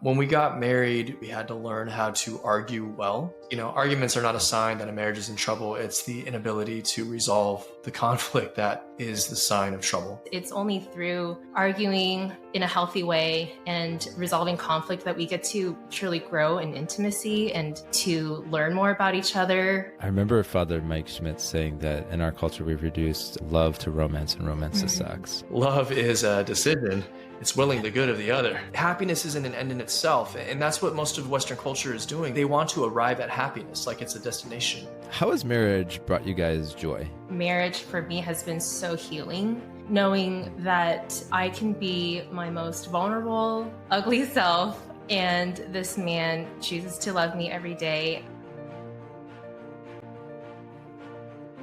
When we got married, we had to learn how to argue well. Arguments are not a sign that a marriage is in trouble. It's the inability to resolve the conflict that is the sign of trouble. It's only through arguing in a healthy way and resolving conflict that we get to truly grow in intimacy and to learn more about each other. I remember Father Mike Schmidt saying that in our culture, we've reduced love to romance and romance to sex. Love is a decision. It's willing the good of the other. Happiness isn't an end in itself, and that's what most of Western culture is doing. They want to arrive at happiness like it's a destination. How has marriage brought you guys joy? Marriage for me has been so healing, knowing that I can be my most vulnerable, ugly self, and this man chooses to love me every day.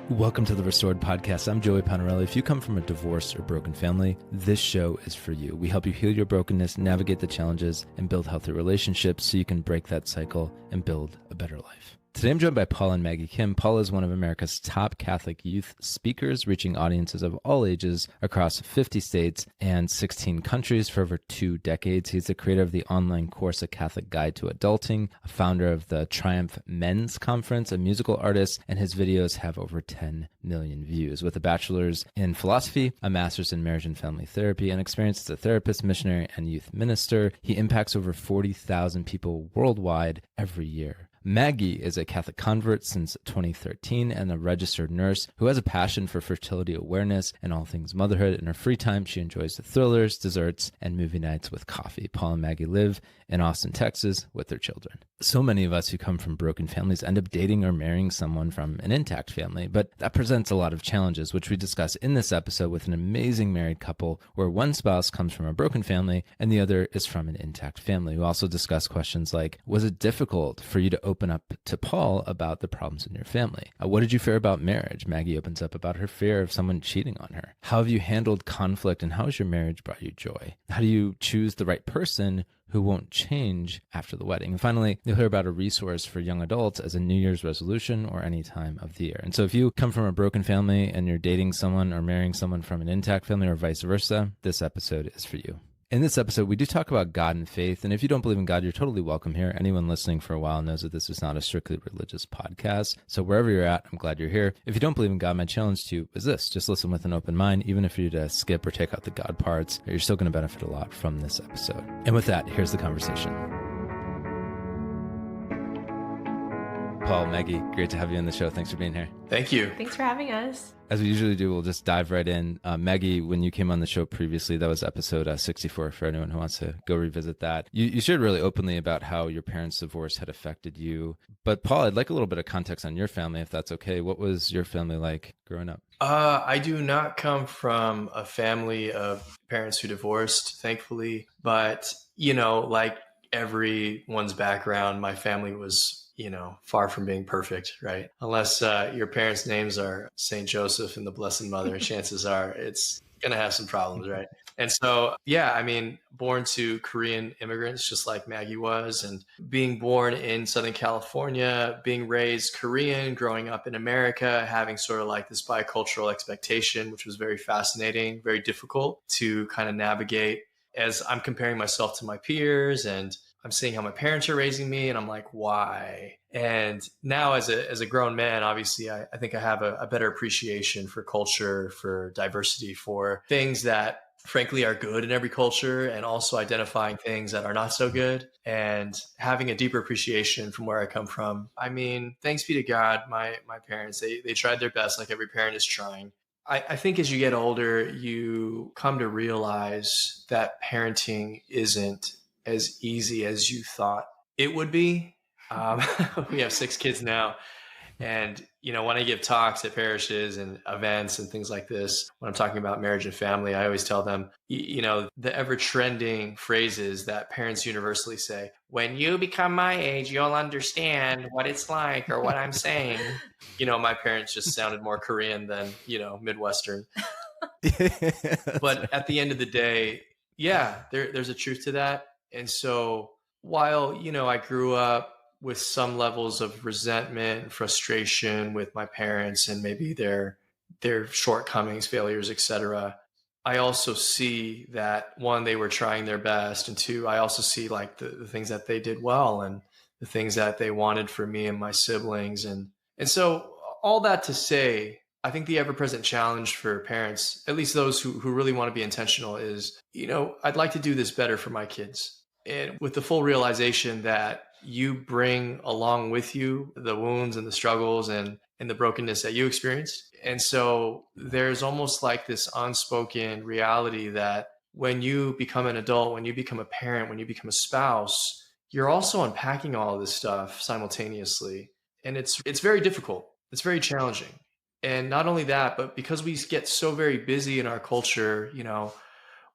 Welcome to the Restored Podcast. I'm Joey Panarelli. If you come from a divorced or broken family, this show is for you. We help you heal your brokenness, navigate the challenges, and build healthy relationships so you can break that cycle and build a better life. Today I'm joined by Paul and Maggie Kim. Paul is one of America's top Catholic youth speakers, reaching audiences of all ages across 50 states and 16 countries for over 2 decades. He's the creator of the online course, A Catholic Guide to Adulting, a founder of the Triumph Men's Conference, a musical artist, and his videos have over 10 million views. With a bachelor's in philosophy, a master's in marriage and family therapy, and experience as a therapist, missionary, and youth minister, he impacts over 40,000 people worldwide every year. Maggie is a Catholic convert since 2013 and a registered nurse who has a passion for fertility awareness and all things motherhood. In her free time, she enjoys the thrillers, desserts, and movie nights with coffee. Paul and Maggie live in Austin, Texas with their children. So many of us who come from broken families end up dating or marrying someone from an intact family, but that presents a lot of challenges, which we discuss in this episode with an amazing married couple where one spouse comes from a broken family and the other is from an intact family. We also discuss questions like, was it difficult for you to open up to Paul about the problems in your family? What did you fear about marriage? Maggie opens up about her fear of someone cheating on her. How have you handled conflict and how has your marriage brought you joy? How do you choose the right person who won't change after the wedding? And finally, you'll hear about a resource for young adults as a New Year's resolution or any time of the year. And so if you come from a broken family and you're dating someone or marrying someone from an intact family or vice versa, this episode is for you. In this episode, we do talk about God and faith, and if you don't believe in God, you're totally welcome here. Anyone listening for a while knows that this is not a strictly religious podcast, so wherever you're at, I'm glad you're here. If you don't believe in God, my challenge to you is this: just listen with an open mind, even if you're to skip or take out the God parts, you're still going to benefit a lot from this episode. And with that, here's the conversation. Paul, Maggie, great to have you on the show. Thanks for being here. Thank you. Thanks for having us. As we usually do, we'll just dive right in. Maggie, when you came on the show previously, that was episode 64 for anyone who wants to go revisit that. You shared really openly about how your parents' divorce had affected you. But Paul, I'd like a little bit of context on your family, if that's okay. What was your family like growing up? I do not come from a family of parents who divorced, thankfully. But, like everyone's background, my family was far from being perfect, right? Unless your parents' names are Saint Joseph and the Blessed Mother, chances are it's going to have some problems, right? And so, born to Korean immigrants, just like Maggie was, and being born in Southern California, being raised Korean, growing up in America, having sort of like this bicultural expectation, which was very fascinating, very difficult to kind of navigate as I'm comparing myself to my peers and I'm seeing how my parents are raising me and I'm like, why? And now as a grown man, obviously, I think I have a better appreciation for culture, for diversity, for things that frankly are good in every culture, and also identifying things that are not so good and having a deeper appreciation from where I come from. Thanks be to God, my parents, they tried their best, like every parent is trying. I think as you get older, you come to realize that parenting isn't as easy as you thought it would be. We have 6 kids now. And, when I give talks at parishes and events and things like this, when I'm talking about marriage and family, I always tell them, the ever trending phrases that parents universally say, when you become my age, you'll understand what it's like or what I'm saying. My parents just sounded more Korean than, Midwestern. But at the end of the day, there's a truth to that. And so while, I grew up with some levels of resentment and frustration with my parents and maybe their shortcomings, failures, etc., I also see that one, they were trying their best. And two, I also see like the things that they did well and the things that they wanted for me and my siblings. And so all that to say, I think the ever-present challenge for parents, at least those who really want to be intentional, is, I'd like to do this better for my kids. And with the full realization that you bring along with you the wounds and the struggles and the brokenness that you experienced. And so there's almost like this unspoken reality that when you become an adult, when you become a parent, when you become a spouse, you're also unpacking all of this stuff simultaneously. And it's very difficult. It's very challenging. And not only that, but because we get so very busy in our culture,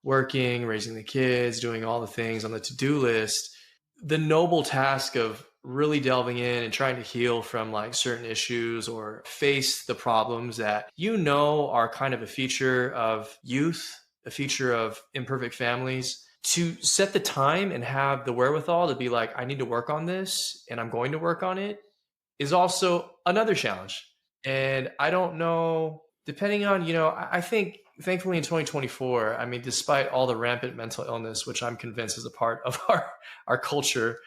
working, raising the kids, doing all the things on the to-do list, the noble task of really delving in and trying to heal from like certain issues or face the problems that are kind of a feature of youth, a feature of imperfect families, to set the time and have the wherewithal to be like, I need to work on this and I'm going to work on it, is also another challenge. And I don't know, depending on, I think thankfully in 2024, I mean, despite all the rampant mental illness, which I'm convinced is a part of our culture,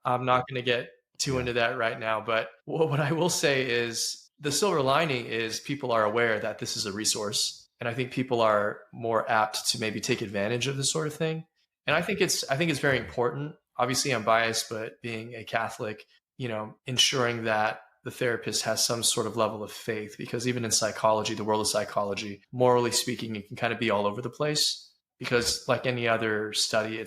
I'm not going to get too into that right now. But what I will say is the silver lining is people are aware that this is a resource. And I think people are more apt to maybe take advantage of this sort of thing. And I think it's very important. Obviously, I'm biased, but being a Catholic, ensuring that the therapist has some sort of level of faith, because even in psychology, the world of psychology, morally speaking, it can kind of be all over the place, because like any other study,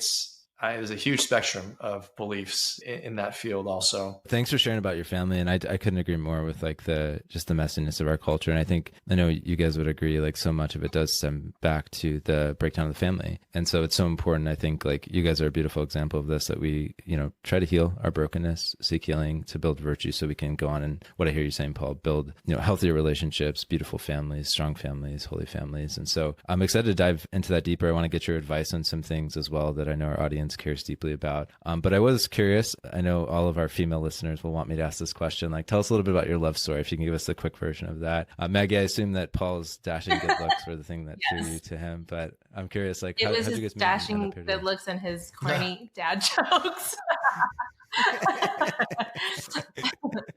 there's a huge spectrum of beliefs in that field also. Thanks for sharing about your family. And I couldn't agree more with like just the messiness of our culture. And I know you guys would agree, like so much of it does stem back to the breakdown of the family. And so it's so important. I think like you guys are a beautiful example of this, that we, try to heal our brokenness, seek healing to build virtue so we can go on and, what I hear you saying, Paul, build, healthier relationships, beautiful families, strong families, holy families. And so I'm excited to dive into that deeper. I want to get your advice on some things as well that I know our audience cares deeply about. But I was curious, I know all of our female listeners will want me to ask this question. Like, tell us a little bit about your love story, if you can give us a quick version of that. Maggie, I assume that Paul's dashing good looks were the thing that drew you to him, but I'm curious, like, how did you guys dashing good looks and his corny dad jokes.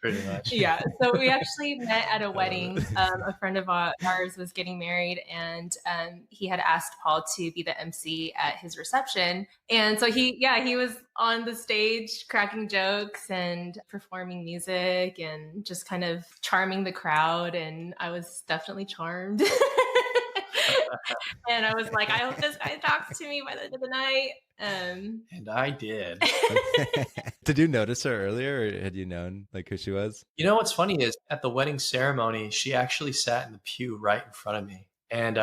Pretty much. Yeah. So we actually met at a wedding. A friend of ours was getting married, and he had asked Paul to be the MC at his reception. And so he was on the stage cracking jokes and performing music and just kind of charming the crowd. And I was definitely charmed. And I was like, I hope this guy talks to me by the end of the night. And I did. Did you notice her earlier, or had you known like who she was? What's funny is at the wedding ceremony, she actually sat in the pew right in front of me. And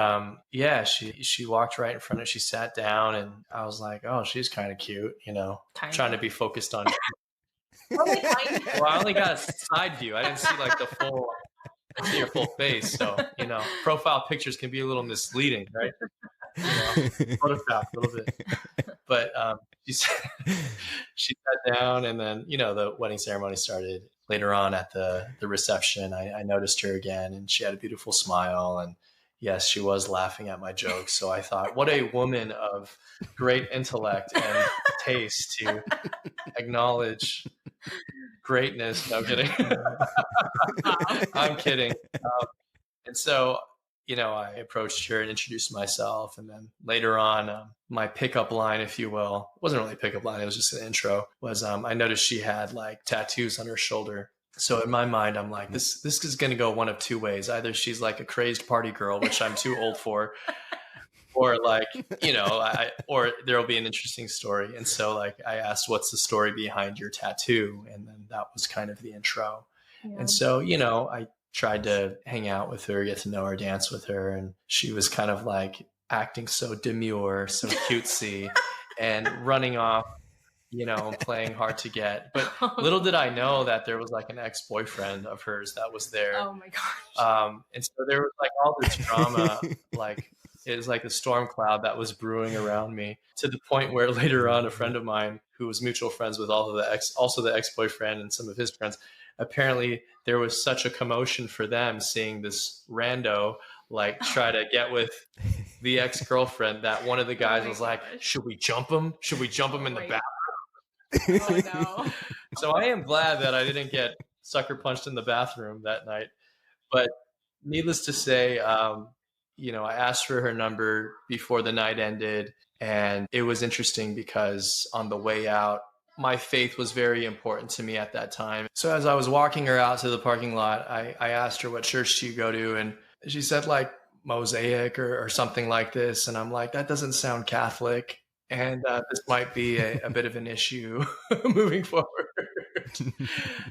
she walked right in front of, she sat down, and I was like, oh, she's kind of cute, trying to be focused on. Well, I only got a side view. I didn't see like the full. I see your full face, so profile pictures can be a little misleading, right? Photograph a little bit. But she sat down, and then the wedding ceremony started. Later on at the reception, I noticed her again, and she had a beautiful smile, and yes, she was laughing at my jokes. So I thought, what a woman of great intellect and taste to acknowledge greatness. No, I'm kidding. I'm kidding. And so, I approached her and introduced myself. And then later on, my pickup line, if you will, wasn't really a pickup line. It was just an intro, was I noticed she had like tattoos on her shoulder. So in my mind, I'm like, this is going to go one of two ways. Either she's like a crazed party girl, which I'm too old for, or like, or there'll be an interesting story. And so like I asked, what's the story behind your tattoo? And then that was kind of the intro. Yeah. And so, I tried to hang out with her, get to know her, dance with her. And she was kind of like acting so demure, so cutesy, and running off, playing hard to get. But little did I know that there was like an ex-boyfriend of hers that was there. Oh my gosh. And so there was like all this drama, like it was like a storm cloud that was brewing around me, to the point where later on a friend of mine who was mutual friends with also the ex-boyfriend and some of his friends, apparently there was such a commotion for them seeing this rando like try to get with the ex-girlfriend that one of the guys was like, gosh. should we jump him? Should we jump him in the Right. back? Oh no. So I am glad that I didn't get sucker punched in the bathroom that night. But needless to say, I asked for her number before the night ended. And it was interesting because on the way out, my faith was very important to me at that time. So as I was walking her out to the parking lot, I asked her, what church do you go to? And she said like Mosaic or something like this. And I'm like, that doesn't sound Catholic. And this might be a bit of an issue moving forward.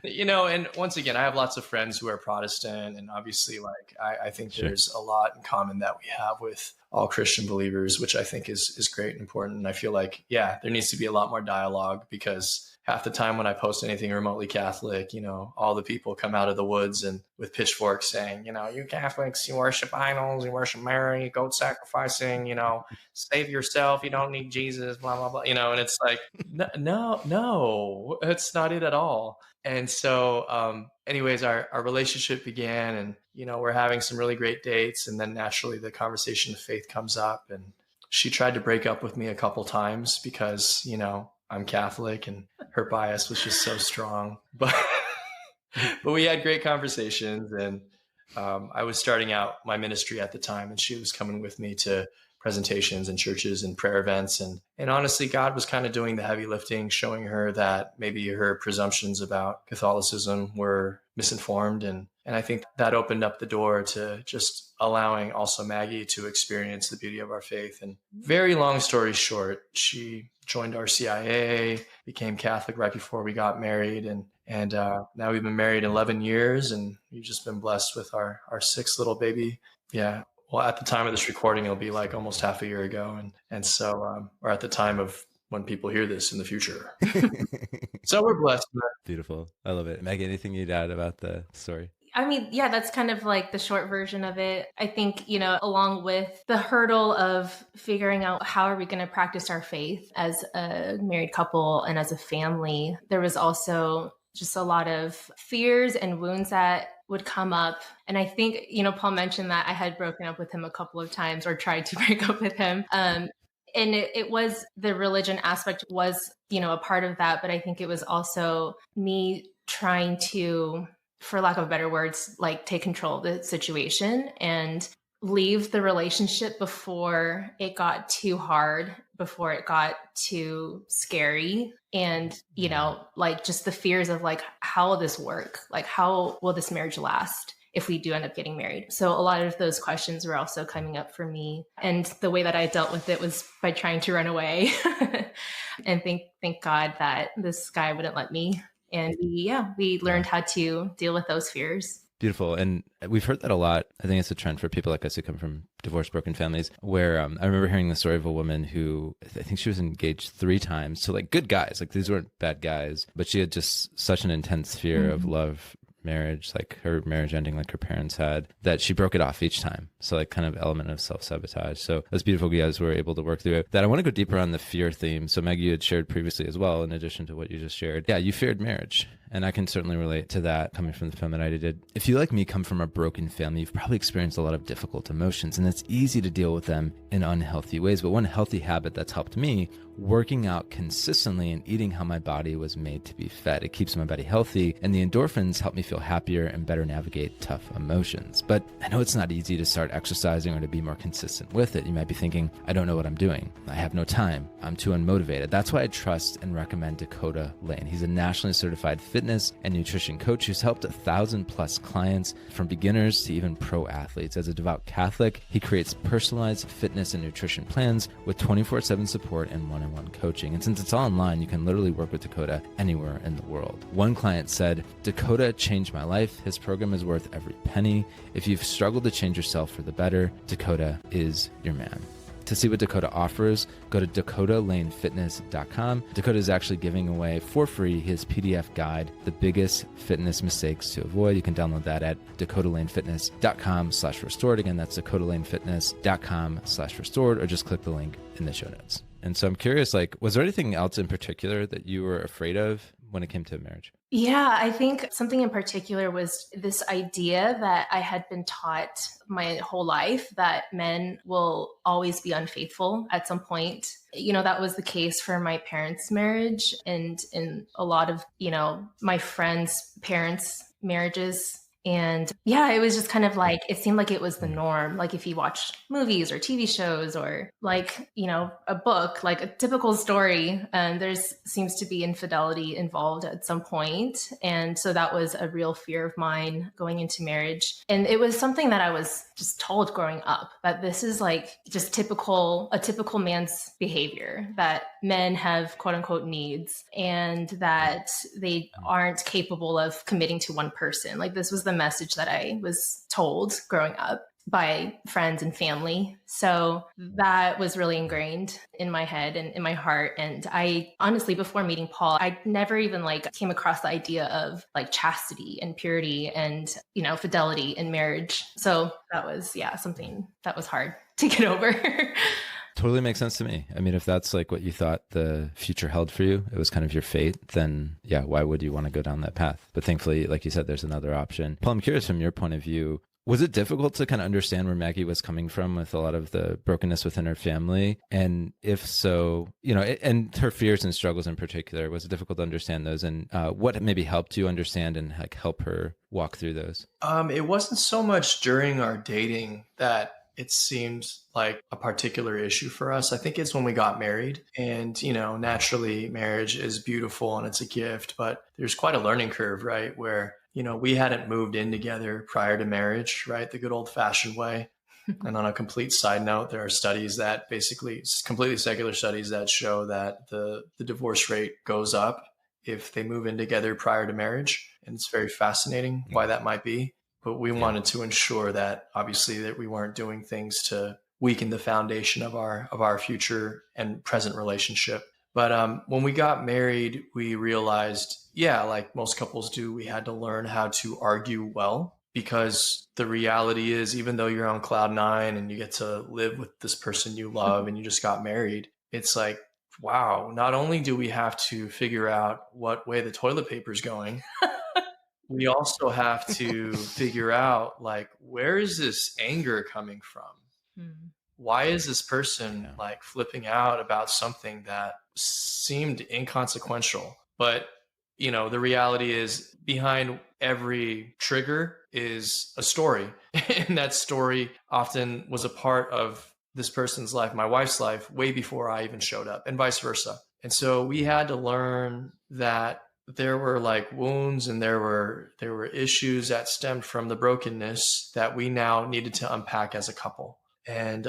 And once again, I have lots of friends who are Protestant. And obviously, like, I think there's a lot in common that we have with all Christian believers, which I think is great and important. And I feel like, there needs to be a lot more dialogue, because half the time when I post anything remotely Catholic, all the people come out of the woods and with pitchforks saying, you Catholics, you worship idols, you worship Mary, goat sacrificing, save yourself, you don't need Jesus, blah, blah, blah, and it's like, no, it's not it at all. And so, anyways, our relationship began, and, we're having some really great dates. And then naturally the conversation of faith comes up, and she tried to break up with me a couple times because, I'm Catholic, and her bias was just so strong. But we had great conversations, and I was starting out my ministry at the time, and she was coming with me to presentations and churches and prayer events. And honestly, God was kind of doing the heavy lifting, showing her that maybe her presumptions about Catholicism were misinformed. And I think that opened up the door to just allowing also Maggie to experience the beauty of our faith. And very long story short, she joined RCIA, became Catholic right before we got married. And now we've been married 11 years, and we've just been blessed with our sixth little baby. Yeah. Well, at the time of this recording, it'll be like almost half a year ago. And so, or at the time of when people hear this in the future. So we're blessed. Beautiful. I love it. Maggie, anything you'd add about the story? I mean, yeah, that's kind of like the short version of it. I think, along with the hurdle of figuring out how are we going to practice our faith as a married couple and as a family, there was also just a lot of fears and wounds that would come up. And I think, Paul mentioned that I had broken up with him a couple of times, or tried to break up with him. And it was the religion aspect was, a part of that. But I think it was also me trying to, for lack of better words, like take control of the situation and leave the relationship before it got too hard, before it got too scary. And, like just the fears of like, how will this work? Like, how will this marriage last if we do end up getting married? So a lot of those questions were also coming up for me. And the way that I dealt with it was by trying to run away and thank God that this guy wouldn't let me. And we learned how to deal with those fears. Beautiful. And we've heard that a lot. I think it's a trend for people like us who come from divorced, broken families, where I remember hearing the story of a woman who, I think she was engaged 3 times to like good guys. Like these weren't bad guys, but she had just such an intense fear of love, marriage, like her marriage ending like her parents had, that she broke it off each time. So like kind of element of self-sabotage. So that's beautiful. You guys were able to work through it. That I want to go deeper on the fear theme. So Maggie, you had shared previously as well, in addition to what you just shared. Yeah, you feared marriage. And I can certainly relate to that coming from the film that I did. If you, like me, come from a broken family, you've probably experienced a lot of difficult emotions, and it's easy to deal with them in unhealthy ways. But one healthy habit that's helped me, working out consistently and eating how my body was made to be fed. It keeps my body healthy, and the endorphins help me feel happier and better navigate tough emotions. But I know it's not easy to start exercising or to be more consistent with it. You might be thinking, I don't know what I'm doing. I have no time. I'm too unmotivated. That's why I trust and recommend Dakota Lane. He's a nationally certified fitness and nutrition coach who's helped 1,000+ clients, from beginners to even pro athletes. As a devout Catholic, he creates personalized fitness and nutrition plans with 24/7 support and one-on-one coaching. And since it's all online, you can literally work with Dakota anywhere in the world. One client said, Dakota changed my life. His program is worth every penny. If you've struggled to change yourself for the better, Dakota is your man. To see what Dakota offers, go to dakotalanefitness.com. Dakota is actually giving away for free his PDF guide, The Biggest Fitness Mistakes to Avoid. You can download that at dakotalanefitness.com/restored. Again, that's dakotalanefitness.com/restored, or just click the link in the show notes. And so I'm curious, like, was there anything else in particular that you were afraid of when it came to marriage? Yeah, I think something in particular was this idea that I had been taught my whole life that men will always be unfaithful at some point. That was the case for my parents' marriage and in a lot of, my friends' parents' marriages. And yeah, it was just kind of like, it seemed like it was the norm. Like if you watch movies or TV shows or like, a book, like a typical story, there's seems to be infidelity involved at some point. And so that was a real fear of mine going into marriage. And it was something that I was just told growing up that this is like just a typical man's behavior, that men have quote unquote needs and that they aren't capable of committing to one person. Like this was the message that I was told growing up by friends and family. So that was really ingrained in my head and in my heart. And I honestly, before meeting Paul, I never even came across the idea of like chastity and purity and, fidelity in marriage. So that was, something that was hard to get over. Totally makes sense to me. I mean, if that's like what you thought the future held for you, it was kind of your fate, then yeah, why would you want to go down that path? But thankfully, like you said, there's another option. Paul, I'm curious from your point of view, was it difficult to kind of understand where Maggie was coming from with a lot of the brokenness within her family? And if so, and her fears and struggles in particular, was it difficult to understand those? And what maybe helped you understand and like help her walk through those? It wasn't so much during our dating that it seemed like a particular issue for us. I think it's when we got married and, naturally marriage is beautiful and it's a gift, but there's quite a learning curve, right? Where, we hadn't moved in together prior to marriage, right? The good old fashioned way. And on a complete side note, there are studies that basically, completely secular studies that show that the divorce rate goes up if they move in together prior to marriage. And it's very fascinating why that might be. But we wanted to ensure that obviously that we weren't doing things to weaken the foundation of our future and present relationship. But when we got married, we realized, like most couples do, we had to learn how to argue well, because the reality is, even though you're on cloud nine and you get to live with this person you love and you just got married, it's like, wow, not only do we have to figure out what way the toilet paper is going, we also have to figure out, like, where is this anger coming from? Why is this person like flipping out about something that seemed inconsequential? But, the reality is behind every trigger is a story. And that story often was a part of this person's life, my wife's life, way before I even showed up, and vice versa. And so we had to learn that there were like wounds and there were issues that stemmed from the brokenness that we now needed to unpack as a couple. And,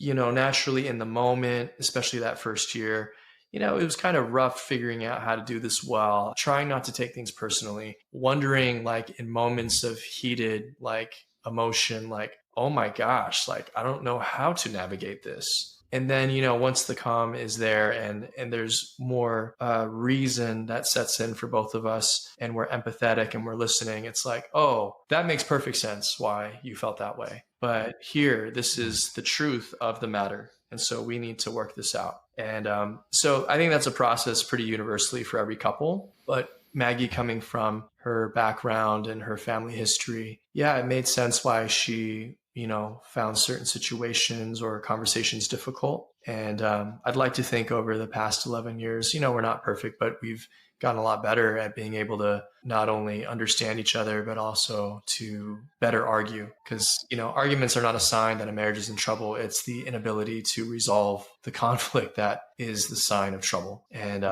naturally in the moment, especially that first year, it was kind of rough figuring out how to do this well, trying not to take things personally, wondering like in moments of heated like emotion, like, oh my gosh, like, I don't know how to navigate this. And then, once the calm is there and there's more reason that sets in for both of us and we're empathetic and we're listening, it's like, oh, that makes perfect sense why you felt that way. But here, this is the truth of the matter. And so we need to work this out. And so I think that's a process pretty universally for every couple. But Maggie, coming from her background and her family history, it made sense why she found certain situations or conversations difficult. And I'd like to think over the past 11 years, we're not perfect, but we've gotten a lot better at being able to not only understand each other, but also to better argue. Because, arguments are not a sign that a marriage is in trouble. It's the inability to resolve the conflict that is the sign of trouble. And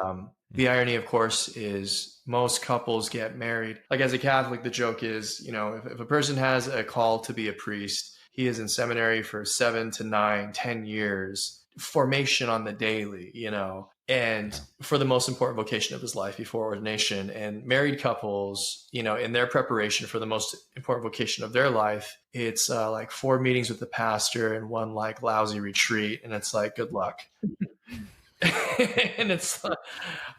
the irony, of course, is most couples get married. Like as a Catholic, the joke is, if a person has a call to be a priest, he is in seminary for 7 to 9, 10 years, formation on the daily, and for the most important vocation of his life before ordination. And married couples, in their preparation for the most important vocation of their life, it's like 4 meetings with the pastor and 1 like lousy retreat. And it's like, good luck. And it's,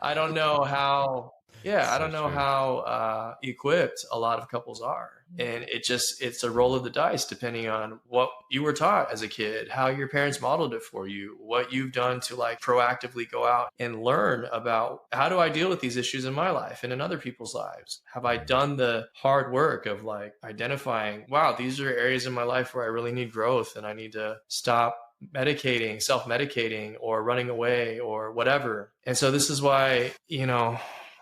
I don't know how Yeah, I So don't know true. how equipped a lot of couples are. And it's a roll of the dice depending on what you were taught as a kid, how your parents modeled it for you, what you've done to like proactively go out and learn about how do I deal with these issues in my life and in other people's lives? Have I done the hard work of like identifying, wow, these are areas in my life where I really need growth and I need to stop medicating, self-medicating or running away or whatever. And so this is why,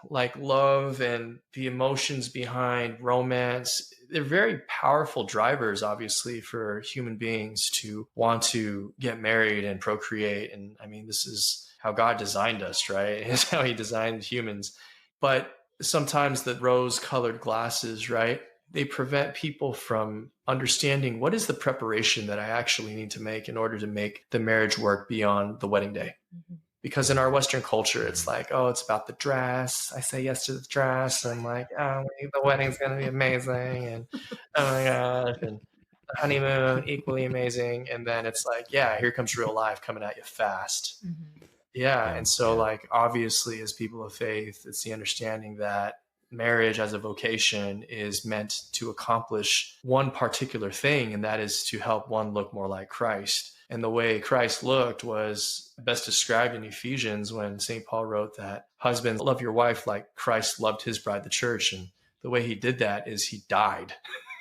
like love and the emotions behind romance, they're very powerful drivers, obviously, for human beings to want to get married and procreate. And I mean, this is how God designed us, right? It's how he designed humans. But sometimes the rose colored glasses, right? They prevent people from understanding what is the preparation that I actually need to make in order to make the marriage work beyond the wedding day. Mm-hmm. Because in our Western culture, it's like, oh, it's about the dress. I say yes to the dress. I'm like, oh, the wedding's going to be amazing. And oh my gosh. And the honeymoon, equally amazing. And then it's like, yeah, here comes real life coming at you fast. Mm-hmm. Yeah. And so, like, obviously, as people of faith, it's the understanding that marriage as a vocation is meant to accomplish one particular thing, and that is to help one look more like Christ. And the way Christ looked was best described in Ephesians when St. Paul wrote that husbands, love your wife like Christ loved his bride, the church. And the way he did that is he died.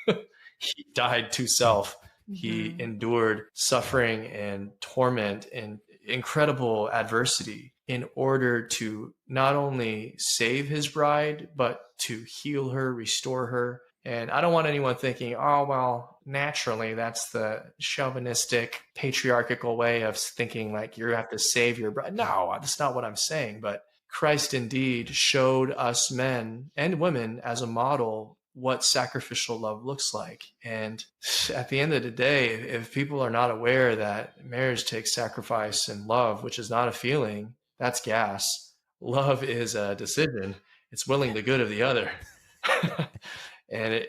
He died to self. Mm-hmm. He endured suffering and torment and incredible adversity in order to not only save his bride, but to heal her, restore her. And I don't want anyone thinking, oh, well, naturally, that's the chauvinistic, patriarchal way of thinking like you have to save your bride. No, that's not what I'm saying. But Christ indeed showed us men and women as a model what sacrificial love looks like. And at the end of the day, if people are not aware that marriage takes sacrifice and love, which is not a feeling, that's gas. Love is a decision. It's willing the good of the other. And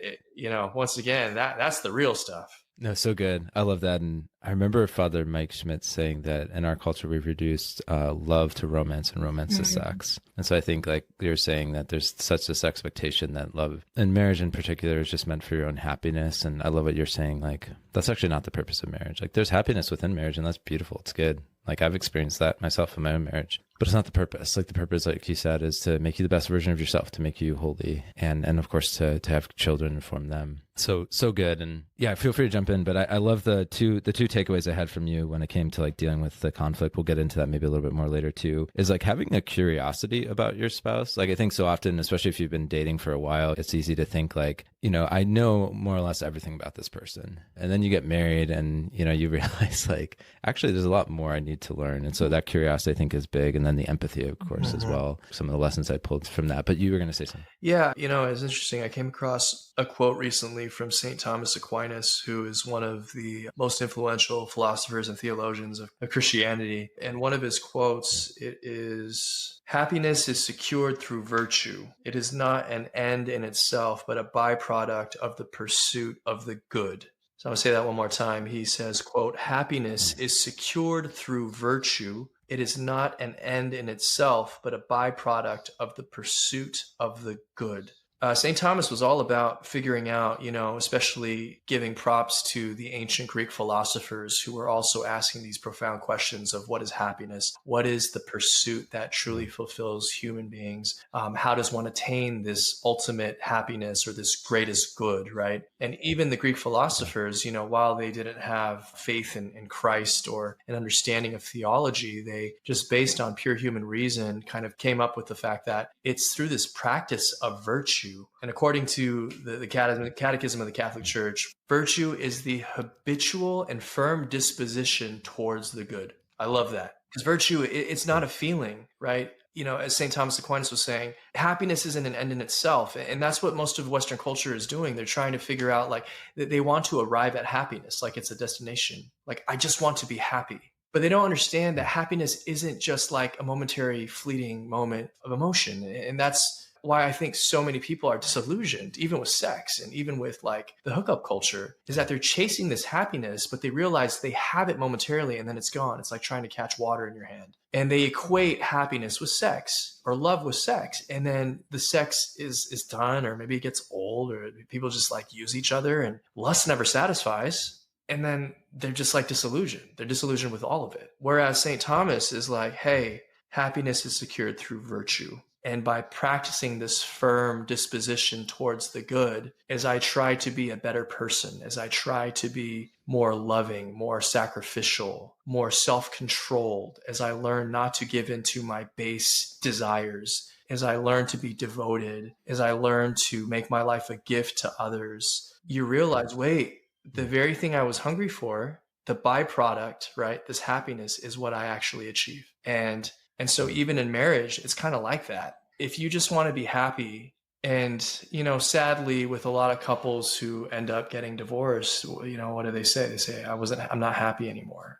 once again, that's the real stuff. No, so good. I love that. And I remember Father Mike Schmidt saying that in our culture, we've reduced love to romance and romance to sex. And so I think like you're saying that there's such this expectation that love and marriage in particular is just meant for your own happiness. And I love what you're saying. Like, that's actually not the purpose of marriage. Like, there's happiness within marriage, and that's beautiful. It's good. Like, I've experienced that myself in my own marriage, but it's not the purpose. Like, the purpose, like you said, is to make you the best version of yourself, to make you holy, and of course to have children and form them. So good. And yeah, feel free to jump in, but I love the two takeaways I had from you when it came to like dealing with the conflict. We'll get into that maybe a little bit more later too, is like having a curiosity about your spouse. Like, I think so often, especially if you've been dating for a while, it's easy to think like, I know more or less everything about this person. And then you get married and, you realize like, actually there's a lot more I need to learn. And so that curiosity I think is big. And then the empathy, of course, as well. Some of the lessons I pulled from that, but you were going to say something. Yeah. It's interesting. I came across a quote recently from St. Thomas Aquinas, who is one of the most influential philosophers and theologians of Christianity. And one of his quotes, it is, happiness is secured through virtue. It is not an end in itself, but a byproduct of the pursuit of the good. So I'm going to say that one more time. He says, quote, happiness is secured through virtue. It is not an end in itself, but a byproduct of the pursuit of the good. St. Thomas was all about figuring out, especially giving props to the ancient Greek philosophers who were also asking these profound questions of what is happiness? What is the pursuit that truly fulfills human beings? How does one attain this ultimate happiness or this greatest good, right? And even the Greek philosophers, while they didn't have faith in Christ or an understanding of theology, they just based on pure human reason kind of came up with the fact that it's through this practice of virtue. And according to the Catechism of the Catholic Church, virtue is the habitual and firm disposition towards the good. I love that. Because virtue, it's not a feeling, right? As St. Thomas Aquinas was saying, happiness isn't an end in itself. And that's what most of Western culture is doing. They're trying to figure out, like, they want to arrive at happiness, like it's a destination. Like, I just want to be happy. But they don't understand that happiness isn't just like a momentary fleeting moment of emotion. And that's why I think so many people are disillusioned, even with sex and even with like the hookup culture, is that they're chasing this happiness, but they realize they have it momentarily and then it's gone. It's like trying to catch water in your hand. And they equate happiness with sex or love with sex. And then the sex is done, or maybe it gets old, or people just like use each other, and lust never satisfies. And then they're just like disillusioned. They're disillusioned with all of it. Whereas St. Thomas is like, hey, happiness is secured through virtue. And by practicing this firm disposition towards the good, as I try to be a better person, as I try to be more loving, more sacrificial, more self-controlled, as I learn not to give in to my base desires, as I learn to be devoted, as I learn to make my life a gift to others, you realize, wait, the very thing I was hungry for, the byproduct, right? This happiness is what I actually achieve. And so even in marriage, it's kind of like that. If you just want to be happy, and, sadly, with a lot of couples who end up getting divorced, what do they say? They say, I'm not happy anymore.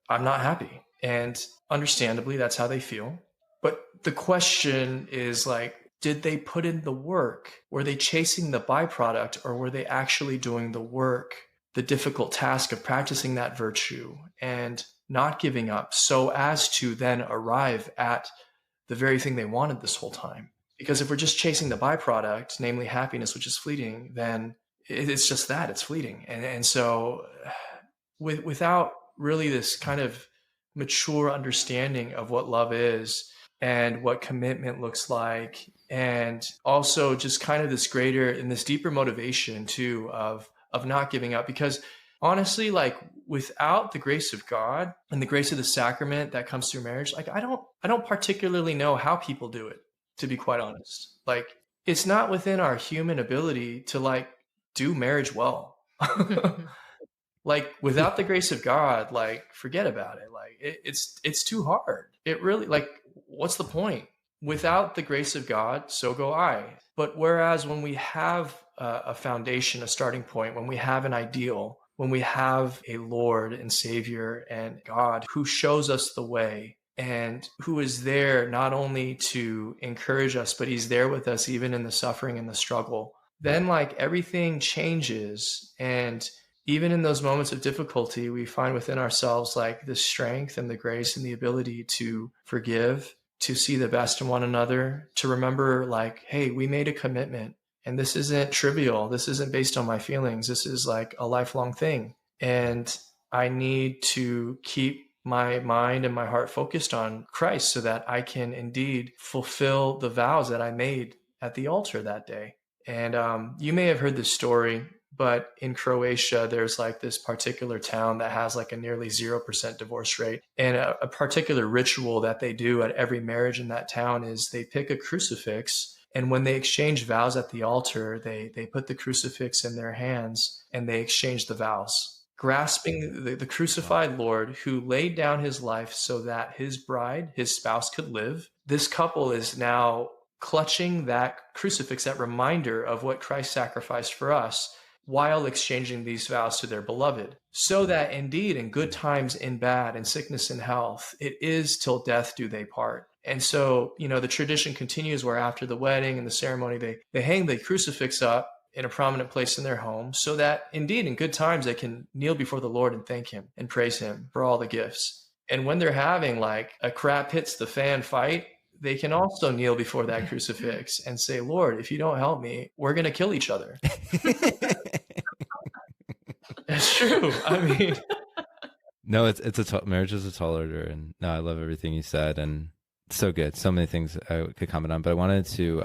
I'm not happy. And understandably, that's how they feel. But the question is like, did they put in the work? Were they chasing the byproduct, or were they actually doing the work, the difficult task of practicing that virtue and not giving up, so as to then arrive at the very thing they wanted this whole time? Because if we're just chasing the byproduct, namely happiness, which is fleeting, then it's just that, it's fleeting. And so without really this kind of mature understanding of what love is and what commitment looks like, and also just kind of this greater and this deeper motivation too of not giving up, because honestly, like without the grace of God and the grace of the sacrament that comes through marriage, like I don't particularly know how people do it, to be quite honest. Like it's not within our human ability to like do marriage well. Like without the grace of God, like forget about it. Like it's too hard. It really, like, what's the point? Without the grace of God, so go I. But whereas when we have a foundation, a starting point, when we have an ideal, when we have a Lord and Savior and God who shows us the way and who is there not only to encourage us, but he's there with us even in the suffering and the struggle, then like everything changes. And even in those moments of difficulty, we find within ourselves like the strength and the grace and the ability to forgive, to see the best in one another, to remember like, hey, we made a commitment. And this isn't trivial. This isn't based on my feelings. This is like a lifelong thing. And I need to keep my mind and my heart focused on Christ so that I can indeed fulfill the vows that I made at the altar that day. And you may have heard this story, but in Croatia, there's like this particular town that has like a nearly 0% divorce rate. And a particular ritual that they do at every marriage in that town is they pick a crucifix. And when they exchange vows at the altar, they put the crucifix in their hands and they exchange the vows, grasping the crucified Lord who laid down his life so that his bride, his spouse, could live. This couple is now clutching that crucifix, that reminder of what Christ sacrificed for us, while exchanging these vows to their beloved, so that indeed in good times, in bad, in sickness and health, it is till death do they part. And so, the tradition continues where after the wedding and the ceremony, they hang the crucifix up in a prominent place in their home so that indeed in good times they can kneel before the Lord and thank him and praise him for all the gifts. And when they're having like a crap hits the fan fight, they can also kneel before that crucifix and say, Lord, if you don't help me, we're going to kill each other. It's true. I mean, no, marriage is a tall order. And no, I love everything you said. And so good. So many things I could comment on, but I wanted to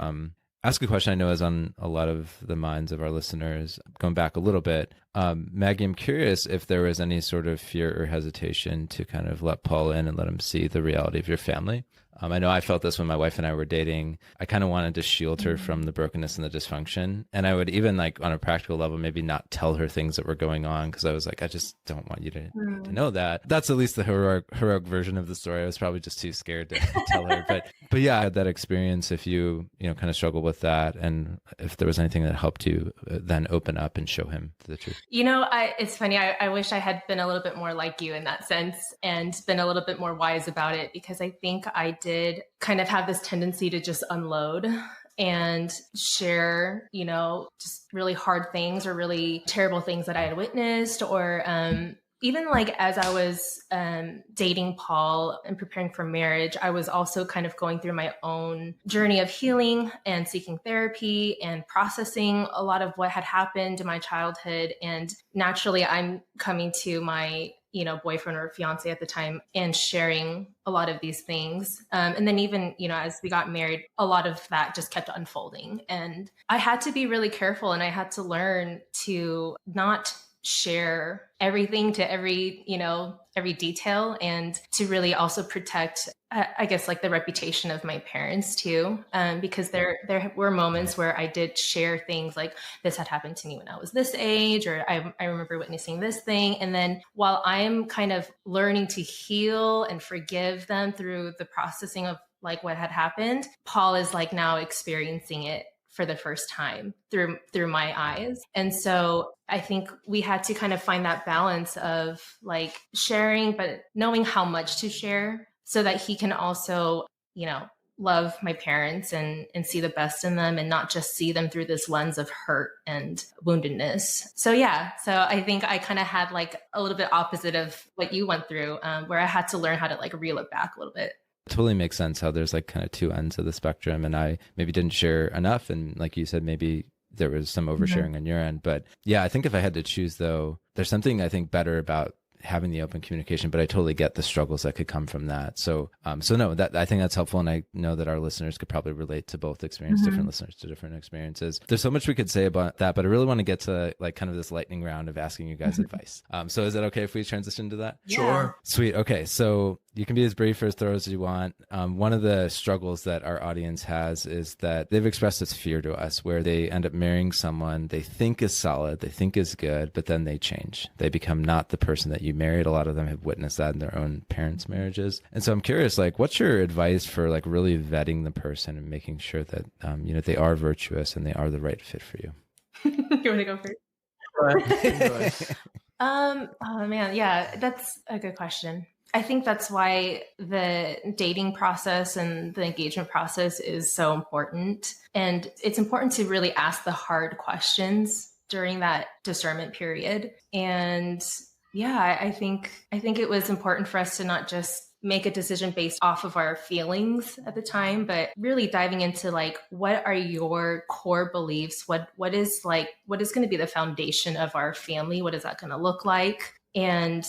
ask a question I know is on a lot of the minds of our listeners. Going back a little bit, Maggie, I'm curious if there was any sort of fear or hesitation to kind of let Paul in and let him see the reality of your family. I know I felt this when my wife and I were dating. I kind of wanted to shield her from the brokenness and the dysfunction. And I would even like on a practical level, maybe not tell her things that were going on because I was like, I just don't want you to know that. That's at least the heroic version of the story. I was probably just too scared to tell her. But yeah, I had that experience. If you kind of struggle with that, and if there was anything that helped you then open up and show him the truth. It's funny. I wish I had been a little bit more like you in that sense and been a little bit more wise about it, because I think I did kind of have this tendency to just unload and share, just really hard things or really terrible things that I had witnessed, or even like as I was dating Paul and preparing for marriage, I was also kind of going through my own journey of healing and seeking therapy and processing a lot of what had happened in my childhood. And naturally, I'm coming to my boyfriend or fiance at the time and sharing a lot of these things. And then even, as we got married, a lot of that just kept unfolding. And I had to be really careful, and I had to learn to not share everything to every detail, and to really also protect, I guess, like the reputation of my parents too. Because there were moments where I did share things like, this had happened to me when I was this age, or I remember witnessing this thing. And then while I'm kind of learning to heal and forgive them through the processing of like what had happened, Paul is like now experiencing it for the first time through my eyes. And so I think we had to kind of find that balance of like sharing, but knowing how much to share so that he can also, love my parents and see the best in them, and not just see them through this lens of hurt and woundedness. So I think I kind of had like a little bit opposite of what you went through, where I had to learn how to like reel it back a little bit. Totally makes sense how there's like kind of two ends of the spectrum, and I maybe didn't share enough, and like you said, maybe there was some oversharing on your end. But yeah, I think if I had to choose though, there's something I think better about having the open communication, but I totally get the struggles that could come from that. So no, that I think that's helpful. And I know that our listeners could probably relate to both experiences, different listeners to different experiences. There's so much we could say about that, but I really want to get to like kind of this lightning round of asking you guys advice. So is it okay if we transition to that? Yeah. Sure. Sweet. Okay. So you can be as brief or as thorough as you want. One of the struggles that our audience has is that they've expressed this fear to us where they end up marrying someone they think is solid, they think is good, but then they change. They become not the person that you married. A lot of them have witnessed that in their own parents' marriages. And so I'm curious, like, what's your advice for like really vetting the person and making sure that, they are virtuous and they are the right fit for you? You want to go first? Go ahead. Oh man, yeah, that's a good question. I think that's why the dating process and the engagement process is so important. And it's important to really ask the hard questions during that discernment period. And yeah, I think it was important for us to not just make a decision based off of our feelings at the time, but really diving into like, what are your core beliefs? What is going to be the foundation of our family? What is that going to look like? And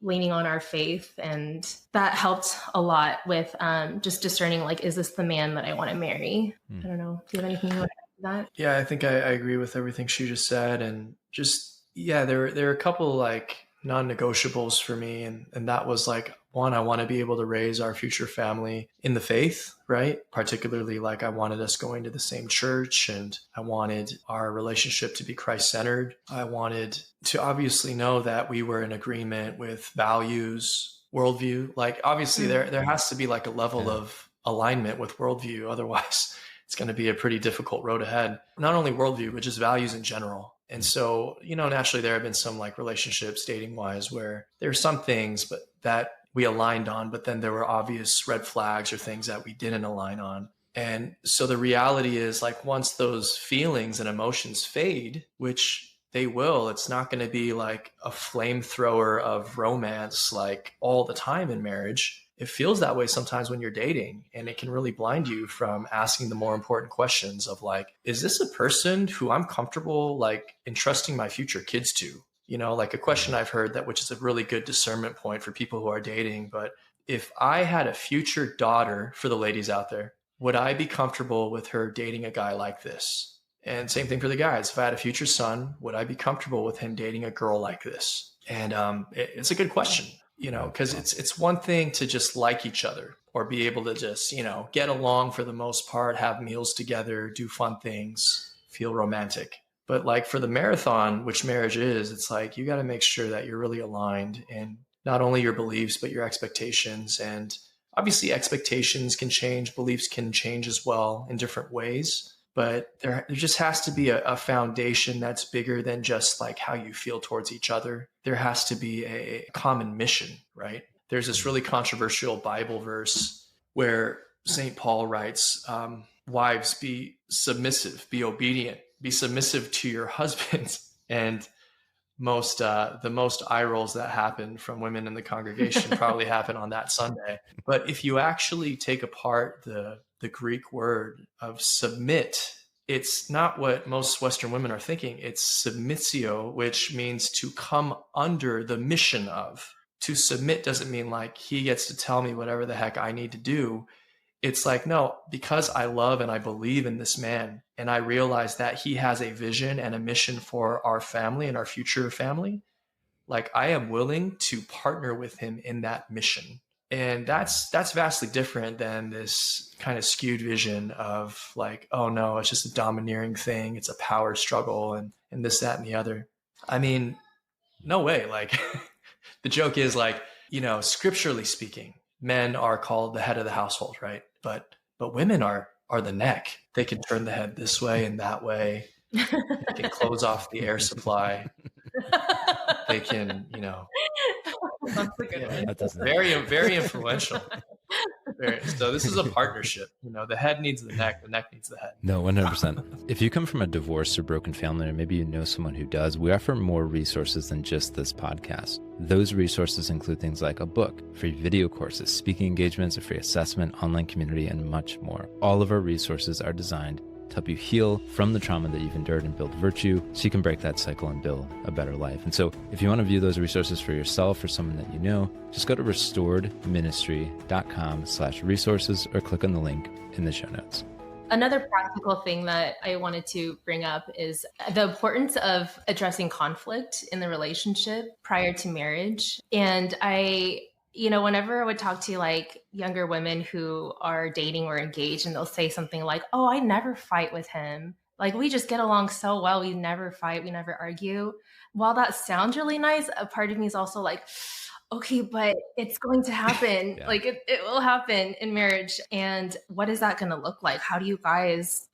leaning on our faith. And that helped a lot with just discerning, like, is this the man that I want to marry? I don't know. Do you have anything you want to add to that? Yeah, I think I agree with everything she just said. And just, there are a couple like non-negotiables for me. And that was like, one, I want to be able to raise our future family in the faith, right? Particularly like I wanted us going to the same church, and I wanted our relationship to be Christ-centered. I wanted to obviously know that we were in agreement with values, worldview. Like obviously there has to be like a level of alignment with worldview. Otherwise it's going to be a pretty difficult road ahead. Not only worldview, but just values in general. And so, naturally there have been some like relationships dating wise where there's some things, but that we aligned on, but then there were obvious red flags or things that we didn't align on. And so the reality is like, once those feelings and emotions fade, which they will, it's not going to be like a flamethrower of romance, like all the time in marriage. It feels that way sometimes when you're dating, and it can really blind you from asking the more important questions of like, is this a person who I'm comfortable like entrusting my future kids to? Like a question I've heard which is a really good discernment point for people who are dating. But if I had a future daughter, for the ladies out there, would I be comfortable with her dating a guy like this? And same thing for the guys. If I had a future son, would I be comfortable with him dating a girl like this? And it's a good question, because it's one thing to just like each other or be able to just, get along for the most part, have meals together, do fun things, feel romantic. But like for the marathon, which marriage is, it's like you got to make sure that you're really aligned in not only your beliefs, but your expectations. And obviously expectations can change, beliefs can change as well in different ways. But there just has to be a foundation that's bigger than just like how you feel towards each other. There has to be a common mission, right? There's this really controversial Bible verse where St. Paul writes, wives, be submissive, be obedient, be submissive to your husbands. And the most eye rolls that happen from women in the congregation probably happen on that Sunday. But if you actually take apart the Greek word of submit, it's not what most Western women are thinking. It's submissio, which means to come under the mission of. To submit doesn't mean like he gets to tell me whatever the heck I need to do. It's like, no, because I love and I believe in this man, and I realize that he has a vision and a mission for our family and our future family, like I am willing to partner with him in that mission. And that's vastly different than this kind of skewed vision of like, oh no, it's just a domineering thing. It's a power struggle and this, that, and the other. I mean, no way. Like the joke is like, scripturally speaking, men are called the head of the household, right? But women are the neck. They can turn the head this way and that way. They can close off the air supply. They can, That's a good one. That doesn't very, very influential. So this is a partnership. The head needs the neck needs the head. No, 100%. If you come from a divorced or broken family, or maybe you know someone who does, we offer more resources than just this podcast. Those resources include things like a book, free video courses, speaking engagements, a free assessment, online community, and much more. All of our resources are designed to help you heal from the trauma that you've endured and build virtue so you can break that cycle and build a better life. And so if you want to view those resources for yourself or someone that you know, just go to restoredministry.com/resources or click on the link in the show notes. Another practical thing that I wanted to bring up is the importance of addressing conflict in the relationship prior to marriage. And whenever I would talk to like younger women who are dating or engaged, and they'll say something like, oh, I never fight with him. Like we just get along so well. We never fight. We never argue. While that sounds really nice, a part of me is also like, okay, but it's going to happen. Yeah. Like it will happen in marriage. And what is that going to look like? How do you guys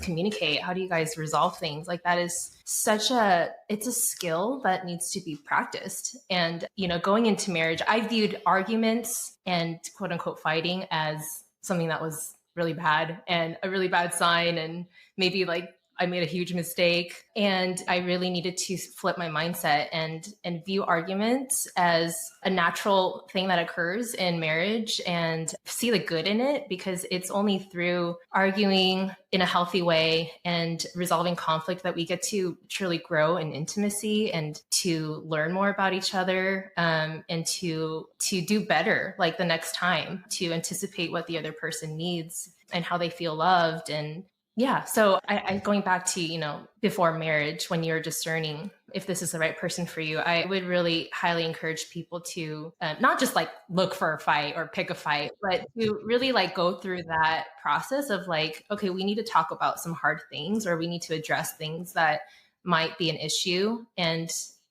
communicate? How do you guys resolve things? Like that is it's a skill that needs to be practiced. And, going into marriage, I viewed arguments and quote unquote fighting as something that was really bad and a really bad sign. And maybe like I made a huge mistake, and I really needed to flip my mindset and view arguments as a natural thing that occurs in marriage and see the good in it, because it's only through arguing in a healthy way and resolving conflict that we get to truly grow in intimacy and to learn more about each other, and to do better like the next time, to anticipate what the other person needs and how they feel loved. And yeah. So I going back to, before marriage, when you're discerning if this is the right person for you, I would really highly encourage people to not just like look for a fight or pick a fight, but to really like go through that process of like, okay, we need to talk about some hard things, or we need to address things that might be an issue, and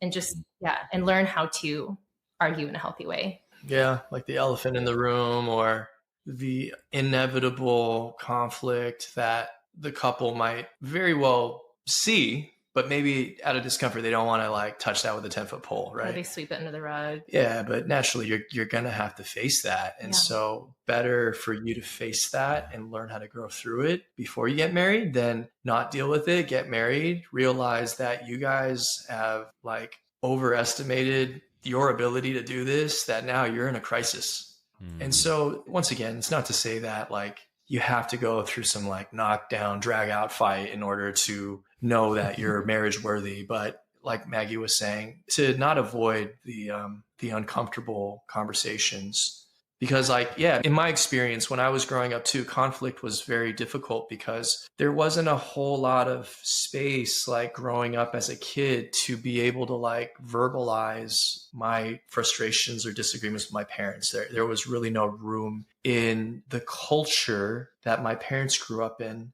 just, and learn how to argue in a healthy way. Yeah. Like the elephant in the room, or the inevitable conflict that the couple might very well see, but maybe out of discomfort, they don't want to like touch that with a 10-foot pole, right? Or they sweep it under the rug. Yeah, but naturally you're going to have to face that. And so better for you to face that and learn how to grow through it before you get married than not deal with it, get married, realize that you guys have like overestimated your ability to do this, that now you're in a crisis. And so once again, it's not to say that like you have to go through some like knockdown, drag out fight in order to know that you're marriage worthy. But like Maggie was saying, to not avoid the uncomfortable conversations. Because in my experience, when I was growing up too, conflict was very difficult because there wasn't a whole lot of space like growing up as a kid to be able to like verbalize my frustrations or disagreements with my parents. There was really no room in the culture that my parents grew up in.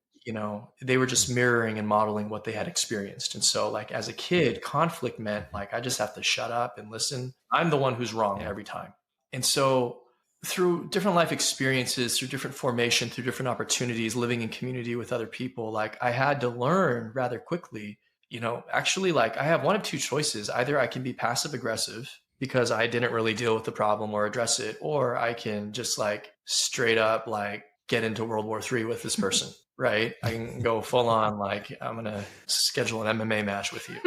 They were just mirroring and modeling what they had experienced. And so like as a kid, conflict meant like, I just have to shut up and listen. I'm the one who's wrong every time. And so through different life experiences, through different formation, through different opportunities, living in community with other people, like I had to learn rather quickly, actually like I have one of two choices. Either I can be passive aggressive because I didn't really deal with the problem or address it, or I can just like straight up like get into World War III with this person, right? I can go full on, like, I'm going to schedule an MMA match with you.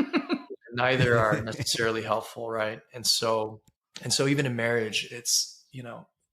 Neither are necessarily helpful, right? And so even in marriage, it's,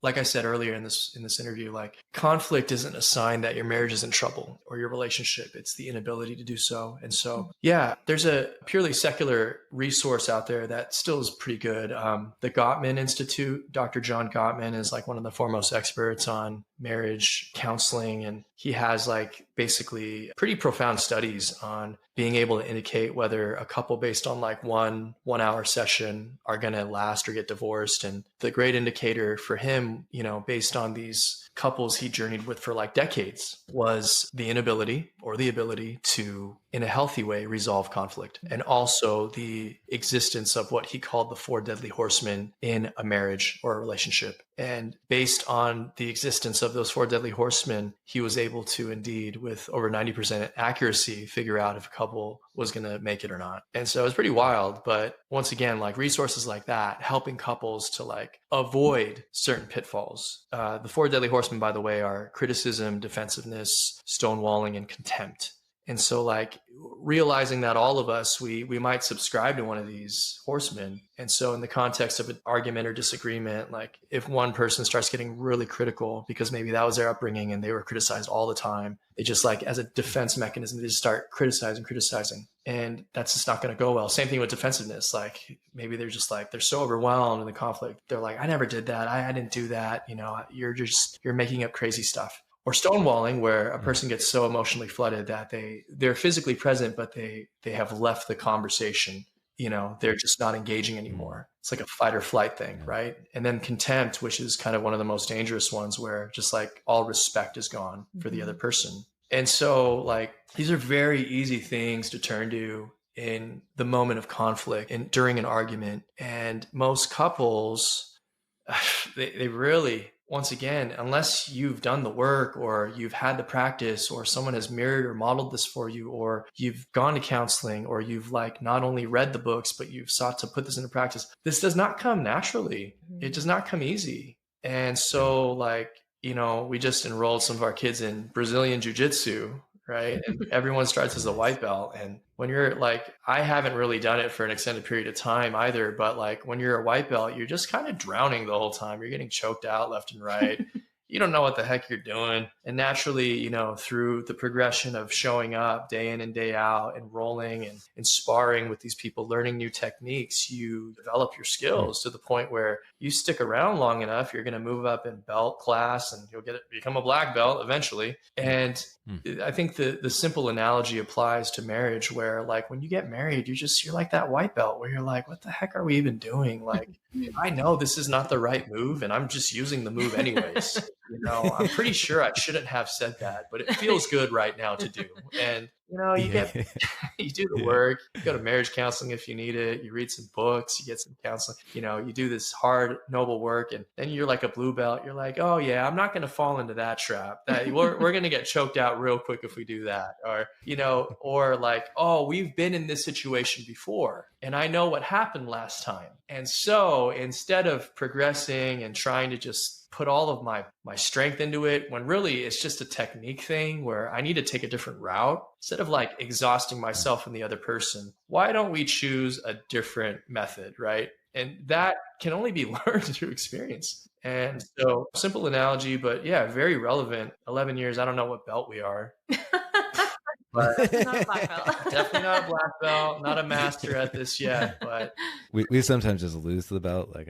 like I said earlier in this interview, like conflict isn't a sign that your marriage is in trouble or your relationship. It's the inability to do so. And so, yeah, there's a purely secular resource out there that still is pretty good. The Gottman Institute, Dr. John Gottman is like one of the foremost experts on marriage counseling. And he has like basically pretty profound studies on being able to indicate whether a couple based on like one hour session are going to last or get divorced. And the great indicator for him, based on these couples he journeyed with for like decades, was the inability or the ability to, in a healthy way, resolve conflict. And also the existence of what he called the 4 deadly horsemen in a marriage or a relationship. And based on the existence of those 4 deadly horsemen, he was able to indeed, with over 90% accuracy, figure out if a couple was going to make it or not. And so it's pretty wild. But once again, like resources like that, helping couples to like avoid certain pitfalls. The 4 deadly horsemen, by the way, are criticism, defensiveness, stonewalling, and contempt. And so like realizing that all of us, we might subscribe to one of these horsemen. And so in the context of an argument or disagreement, like if one person starts getting really critical because maybe that was their upbringing and they were criticized all the time, they just like as a defense mechanism, they just start criticizing. And that's just not going to go well. Same thing with defensiveness. Like maybe they're just like, they're so overwhelmed in the conflict. They're like, I never did that. I didn't do that. You're making up crazy stuff. Or stonewalling, where a person gets so emotionally flooded that they're physically present, but they have left the conversation. They're just not engaging anymore. It's like a fight or flight thing, right? And then contempt, which is kind of one of the most dangerous ones, where just like all respect is gone for the other person. And so like these are very easy things to turn to in the moment of conflict and during an argument. And most couples, they really, once again, unless you've done the work or you've had the practice or someone has mirrored or modeled this for you, or you've gone to counseling, or you've like not only read the books, but you've sought to put this into practice, this does not come naturally. It does not come easy. And so like, we just enrolled some of our kids in Brazilian jiu-jitsu, right? And everyone starts as a white belt. And when you're like, I haven't really done it for an extended period of time either, but like when you're a white belt, you're just kind of drowning the whole time. You're getting choked out left and right. You don't know what the heck you're doing. And naturally, through the progression of showing up day in and day out and rolling and sparring with these people, learning new techniques, you develop your skills to the point where you stick around long enough, you're going to move up in belt class and you'll become a black belt eventually. And I think the simple analogy applies to marriage, where like when you get married, you're like that white belt where you're like, what the heck are we even doing? Like, I know this is not the right move and I'm just using the move anyways. I'm pretty sure I shouldn't have said that, but it feels good right now to do. And you do the work, you go to marriage counseling if you need it, you read some books, you get some counseling, you do this hard, noble work. And then you're like a blue belt. You're like, oh yeah, I'm not going to fall into that trap. We're going to get choked out real quick if we do that. Or, or like, oh, we've been in this situation before and I know what happened last time. And so instead of progressing and trying to just put all of my strength into it, when really it's just a technique thing where I need to take a different route, instead of like exhausting myself and the other person, why don't we choose a different method, right? And that can only be learned through experience. And so simple analogy, but yeah, very relevant. 11 years, I don't know what belt we are. But not a black belt. Definitely not a black belt, not a master at this yet, but we sometimes just lose the belt. Like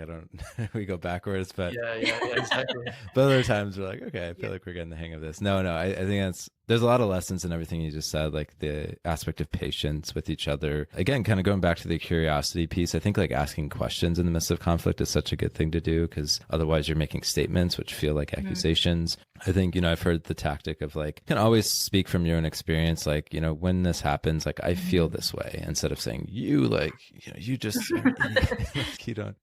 we go backwards, but yeah, exactly. But other times we're like, okay, I feel like we're getting the hang of this. No, I think there's a lot of lessons in everything you just said, like the aspect of patience with each other. Again, kind of going back to the curiosity piece, I think like asking questions in the midst of conflict is such a good thing to do, because otherwise you're making statements which feel like accusations. I think, I've heard the tactic of like, can always speak from your own experience. like, when this happens, like I feel this way, instead of saying you, like, you just, like, you don't.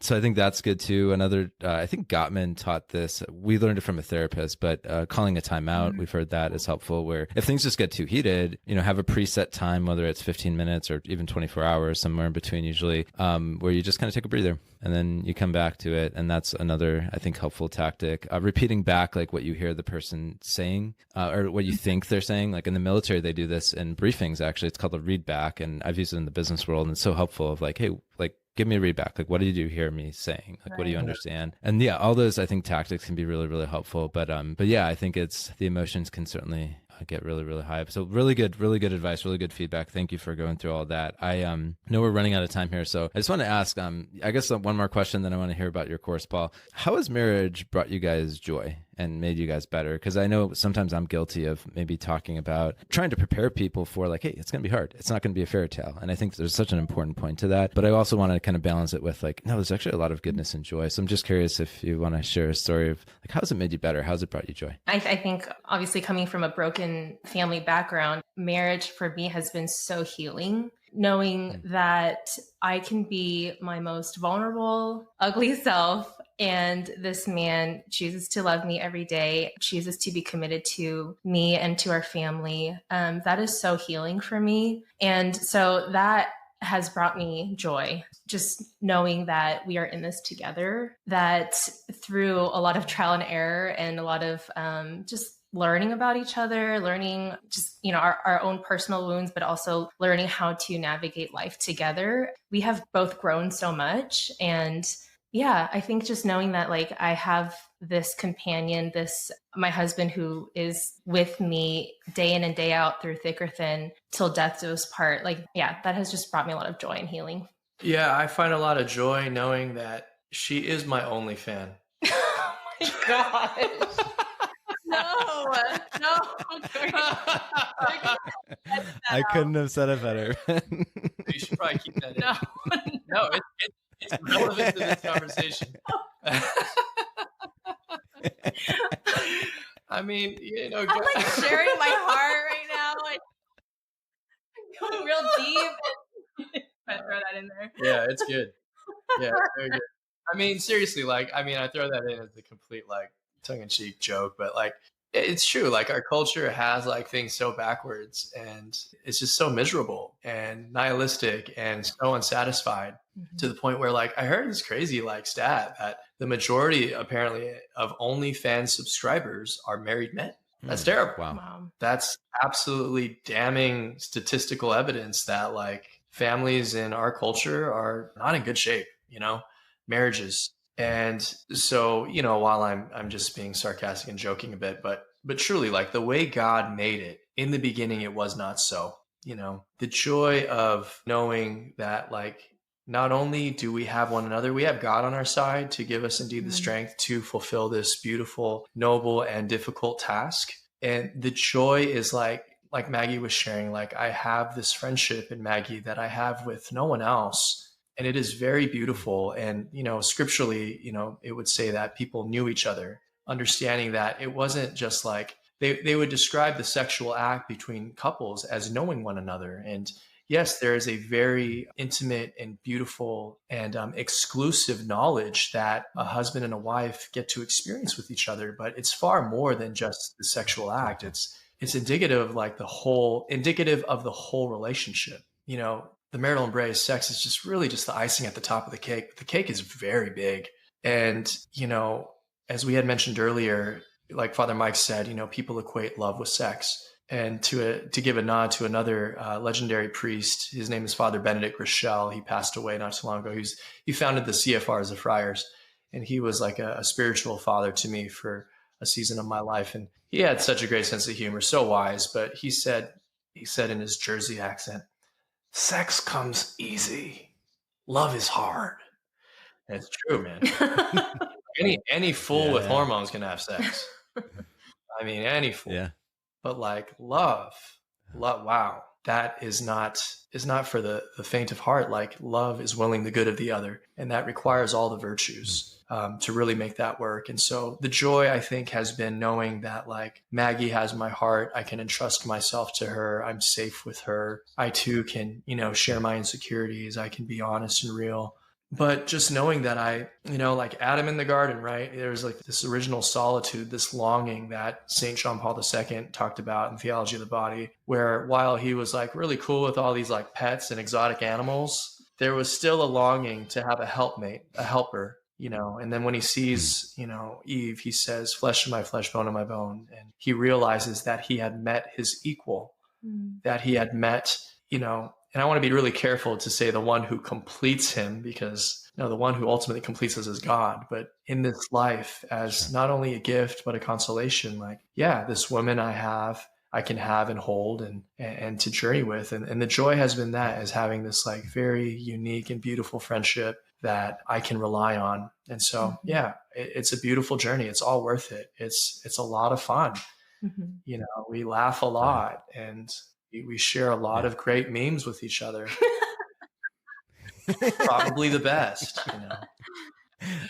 So I think that's good too. Another, I think Gottman taught this. We learned it from a therapist, but calling a timeout, we've heard that is helpful, where if things just get too heated, have a preset time, whether it's 15 minutes or even 24 hours, somewhere in between usually, where you just kind of take a breather and then you come back to it. And that's another, I think, helpful tactic. Repeating back like what you hear the person saying, or what you think they're saying. Like in the military, they do this in briefings, actually. It's called a read back. And I've used it in the business world. And it's so helpful of like, hey, like, give me a read back. Like, what did you hear me saying? Like, what do you understand? And yeah, all those, I think, tactics can be really, really helpful. But yeah, I think it's, the emotions can certainly get really, really high. So really good advice, really good feedback. Thank you for going through all that. I know we're running out of time here. So I just want to ask, I guess one more question, then I want to hear about your course, Paul. How has marriage brought you guys joy and made you guys better? Because I know sometimes I'm guilty of maybe talking about trying to prepare people for like, hey, it's going to be hard. It's not going to be a fairy tale. And I think there's such an important point to that. But I also want to kind of balance it with like, no, there's actually a lot of goodness and joy. So I'm just curious if you want to share a story of like, how's it made you better? How's it brought you joy? I think obviously coming from a broken family background, marriage for me has been so healing. Knowing that I can be my most vulnerable, ugly self, and this man chooses to love me every day, chooses to be committed to me and to our family. That is so healing for me. And so that has brought me joy, just knowing that we are in this together, that through a lot of trial and error and a lot of just learning about each other, learning just, our own personal wounds, but also learning how to navigate life together. We have both grown so much. And yeah, I think just knowing that like I have this companion, my husband who is with me day in and day out through thick or thin till death do us part. Like, yeah, that has just brought me a lot of joy and healing. Yeah, I find a lot of joy knowing that she is my only fan. Oh my gosh. No. I couldn't have said it better. You should probably keep that in. No, it's relevant to this conversation. I mean, I'm like sharing my heart right now, like going real deep. I throw that in there. Yeah, it's good. Yeah, it's very good. I mean, seriously, I throw that in as a complete tongue-in-cheek joke, but it's true. Like our culture has things so backwards, and it's just so miserable and nihilistic and so unsatisfied to the point where I heard this crazy stat that the majority apparently of OnlyFans subscribers are married men. That's terrible. Wow. That's absolutely damning statistical evidence that families in our culture are not in good shape, marriages. And so, while I'm just being sarcastic and joking a bit, but truly the way God made it in the beginning, it was not so, the joy of knowing that not only do we have one another, we have God on our side to give us indeed the strength to fulfill this beautiful, noble, and difficult task. And the joy is like Maggie was sharing, I have this friendship in Maggie that I have with no one else. And it is very beautiful. And, scripturally, it would say that people knew each other, understanding that it wasn't just they would describe the sexual act between couples as knowing one another. And yes, there is a very intimate and beautiful and exclusive knowledge that a husband and a wife get to experience with each other. But it's far more than just the sexual act. It's indicative of the whole relationship. The marital embrace, sex is just really just the icing at the top of the cake. But the cake is very big. And, as we had mentioned earlier, like Father Mike said, people equate love with sex. And to give a nod to another legendary priest, his name is Father Benedict Rochelle. He passed away not too long ago. He founded the CFRs, the Friars, and he was a spiritual father to me for a season of my life. And he had such a great sense of humor, so wise. But he said in his Jersey accent, "Sex comes easy. Love is hard." And it's true, man. any fool with hormones can have sex. I mean, any fool. Yeah. But love, wow, that is not for the faint of heart. Love is willing the good of the other, and that requires all the virtues. to really make that work. And so the joy, I think, has been knowing that like Maggie has my heart. I can entrust myself to her. I'm safe with her. I too can, share my insecurities. I can be honest and real. But just knowing that like Adam in the garden, right? There's like this original solitude, this longing that St. John Paul II talked about in Theology of the Body, where while he was like really cool with all these like pets and exotic animals, there was still a longing to have a helpmate, a helper, and then when he sees, Eve, he says, flesh of my flesh, bone of my bone. And he realizes that he had met his equal, that he had met, and I want to be really careful to say the one who completes him, because the one who ultimately completes us is God. But in this life, as not only a gift, but a consolation, like, yeah, this woman I can have and hold and to journey with. And the joy has been that, is having this like very unique and beautiful friendship that I can rely on. And so, yeah, it's a beautiful journey. It's all worth it. It's a lot of fun. We laugh a lot, and we share a lot of great memes with each other. Probably the best,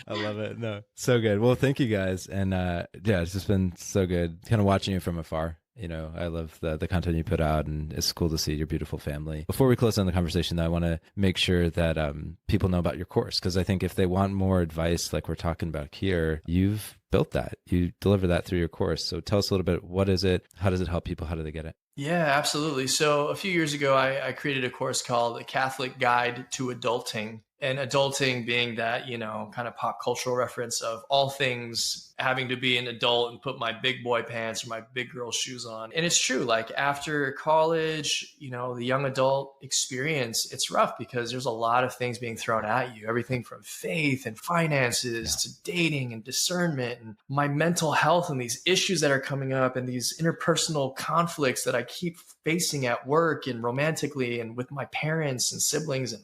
I love it. No, so good. Well, thank you guys. And it's just been so good kind of watching you from afar. I love the content you put out, and it's cool to see your beautiful family. Before we close on the conversation, though, I want to make sure that people know about your course, because I think if they want more advice like we're talking about here, you've built that. You deliver that through your course. So tell us a little bit, what is it? How does it help people? How do they get it? Yeah, absolutely. So a few years ago, I created a course called A Catholic Guide to Adulting. And adulting being that, kind of pop cultural reference of all things having to be an adult and put my big boy pants or my big girl shoes on. And it's true, like after college, the young adult experience, it's rough because there's a lot of things being thrown at you, everything from faith and finances to dating and discernment and my mental health and these issues that are coming up and these interpersonal conflicts that I keep facing at work and romantically and with my parents and siblings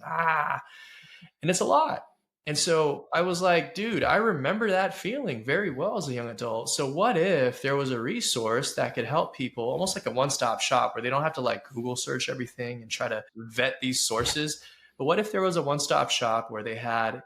and it's a lot. And so I was like, dude, I remember that feeling very well as a young adult. So what if there was a resource that could help people, almost like a one-stop shop where they don't have to like Google search everything and try to vet these sources? But what if there was a one-stop shop where they had,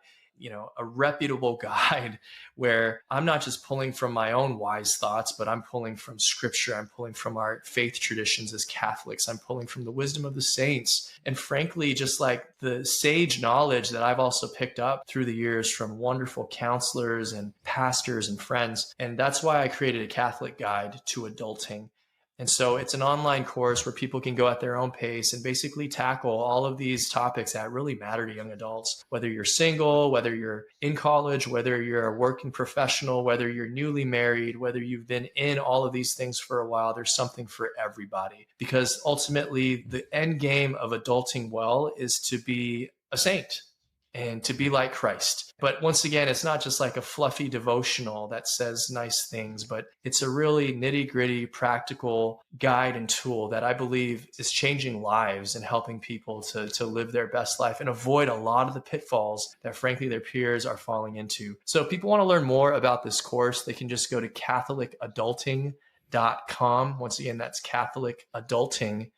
a reputable guide where I'm not just pulling from my own wise thoughts, but I'm pulling from scripture. I'm pulling from our faith traditions as Catholics. I'm pulling from the wisdom of the saints. And frankly, just like the sage knowledge that I've also picked up through the years from wonderful counselors and pastors and friends. And that's why I created a Catholic Guide to Adulting. And so it's an online course where people can go at their own pace and basically tackle all of these topics that really matter to young adults, whether you're single, whether you're in college, whether you're a working professional, whether you're newly married, whether you've been in all of these things for a while. There's something for everybody, because ultimately the end game of adulting well is to be a saint and to be like Christ. But once again, it's not just like a fluffy devotional that says nice things, but it's a really nitty-gritty, practical guide and tool that I believe is changing lives and helping people to live their best life and avoid a lot of the pitfalls that frankly their peers are falling into. So if people want to learn more about this course, they can just go to catholicadulting.com. Once again, that's catholicadulting.com.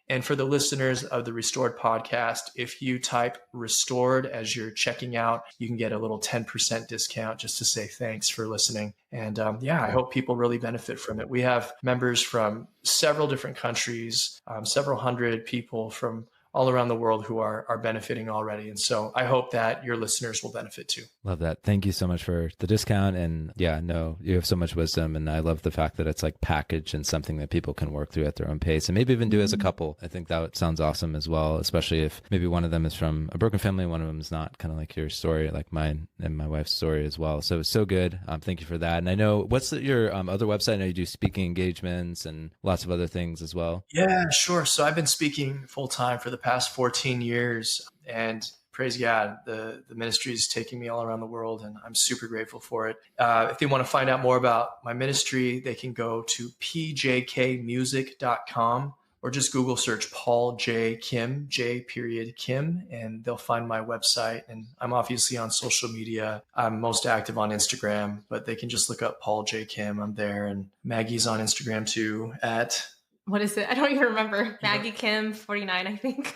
And for the listeners of the Restored podcast, if you type Restored as you're checking out, you can get a little 10% discount just to say thanks for listening. And I hope people really benefit from it. We have members from several different countries, several hundred people from all around the world who are benefiting already. And so I hope that your listeners will benefit too. Love that. Thank you so much for the discount. And you have so much wisdom. And I love the fact that it's like packaged and something that people can work through at their own pace and maybe even do as a couple. I think that sounds awesome as well, especially if maybe one of them is from a broken family and one of them is not, kind of like your story, like mine and my wife's story as well. So good. Thank you for that. And I know, what's your other website? I know you do speaking engagements and lots of other things as well. Yeah, sure. So I've been speaking full time for the past 14 years, and praise God, the ministry is taking me all around the world, and I'm super grateful for it. If they want to find out more about my ministry, they can go to pjkmusic.com or just Google search Paul J. Kim, J.Kim, and they'll find my website. And I'm obviously on social media. I'm most active on Instagram, but they can just look up Paul J. Kim. I'm there. And Maggie's on Instagram too at... What is it? I don't even remember. Maggie Kim 49, I think.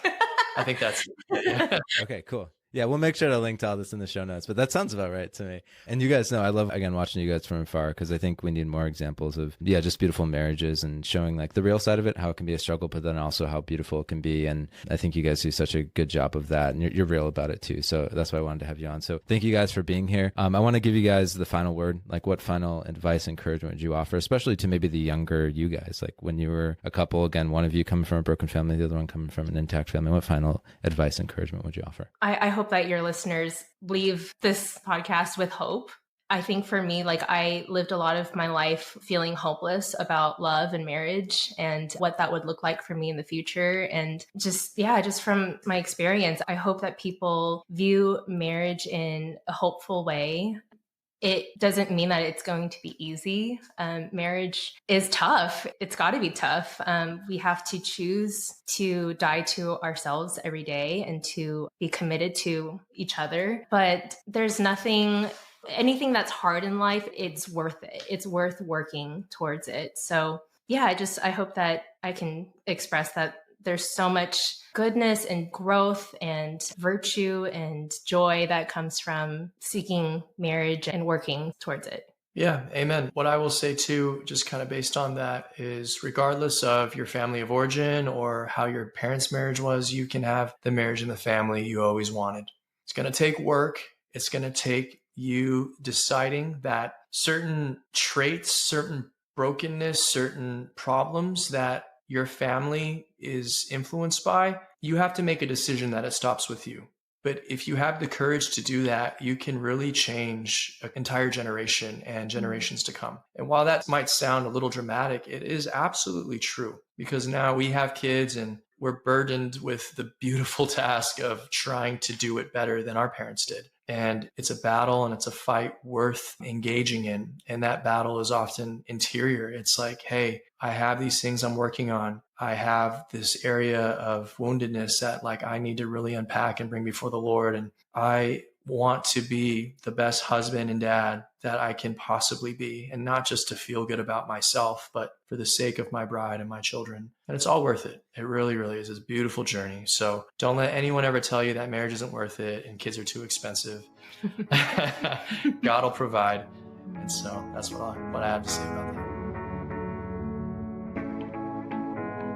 I think that's it. Yeah. Okay, cool. Yeah, we'll make sure to link to all this in the show notes, but that sounds about right to me. And you guys know, I love, again, watching you guys from afar, because I think we need more examples of, just beautiful marriages and showing like the real side of it, how it can be a struggle, but then also how beautiful it can be. And I think you guys do such a good job of that, and you're real about it too. So that's why I wanted to have you on. So thank you guys for being here. I want to give you guys the final word. Like, what final advice, encouragement would you offer, especially to maybe the younger you guys? Like when you were a couple, again, one of you coming from a broken family, the other one coming from an intact family, what final advice, encouragement would you offer? I hope that your listeners leave this podcast with hope. I think for me, like I lived a lot of my life feeling hopeless about love and marriage and what that would look like for me in the future. And just from my experience, I hope that people view marriage in a hopeful way. It doesn't mean that it's going to be easy. Marriage is tough. It's got to be tough. We have to choose to die to ourselves every day and to be committed to each other. But there's anything that's hard in life, it's worth it. It's worth working towards it. So yeah, I hope that I can express that there's so much goodness and growth and virtue and joy that comes from seeking marriage and working towards it. Yeah, amen. What I will say too, just kind of based on that, is regardless of your family of origin or how your parents' marriage was, you can have the marriage and the family you always wanted. It's going to take work. It's going to take you deciding that certain traits, certain brokenness, certain problems that your family is influenced by, you have to make a decision that it stops with you. But if you have the courage to do that, you can really change an entire generation and generations to come. And while that might sound a little dramatic, it is absolutely true, because now we have kids and we're burdened with the beautiful task of trying to do it better than our parents did. And it's a battle and it's a fight worth engaging in. And that battle is often interior. It's like, hey, I have these things I'm working on. I have this area of woundedness that like I need to really unpack and bring before the Lord. And I want to be the best husband and dad that I can possibly be, and not just to feel good about myself, but for the sake of my bride and my children. And it's all worth it. It really, really is. It's a beautiful journey. So don't let anyone ever tell you that marriage isn't worth it and kids are too expensive. God will provide. And so that's what I have to say about that.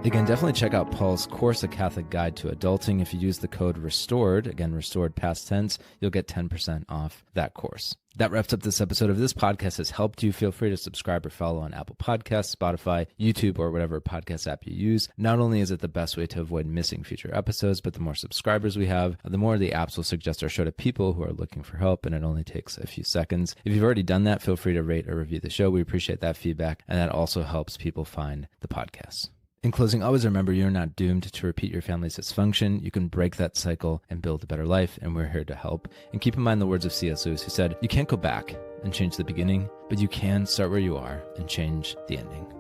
Again, definitely check out Paul's course, A Catholic Guide to Adulting. If you use the code RESTORED, again, restored past tense, you'll get 10% off that course. That wraps up this episode. If this podcast has helped you, feel free to subscribe or follow on Apple Podcasts, Spotify, YouTube, or whatever podcast app you use. Not only is it the best way to avoid missing future episodes, but the more subscribers we have, the more the apps will suggest our show to people who are looking for help, and it only takes a few seconds. If you've already done that, feel free to rate or review the show. We appreciate that feedback, and that also helps people find the podcast. In closing, always remember you're not doomed to repeat your family's dysfunction. You can break that cycle and build a better life, and we're here to help. And keep in mind the words of C.S. Lewis, who said, you can't go back and change the beginning, but you can start where you are and change the ending.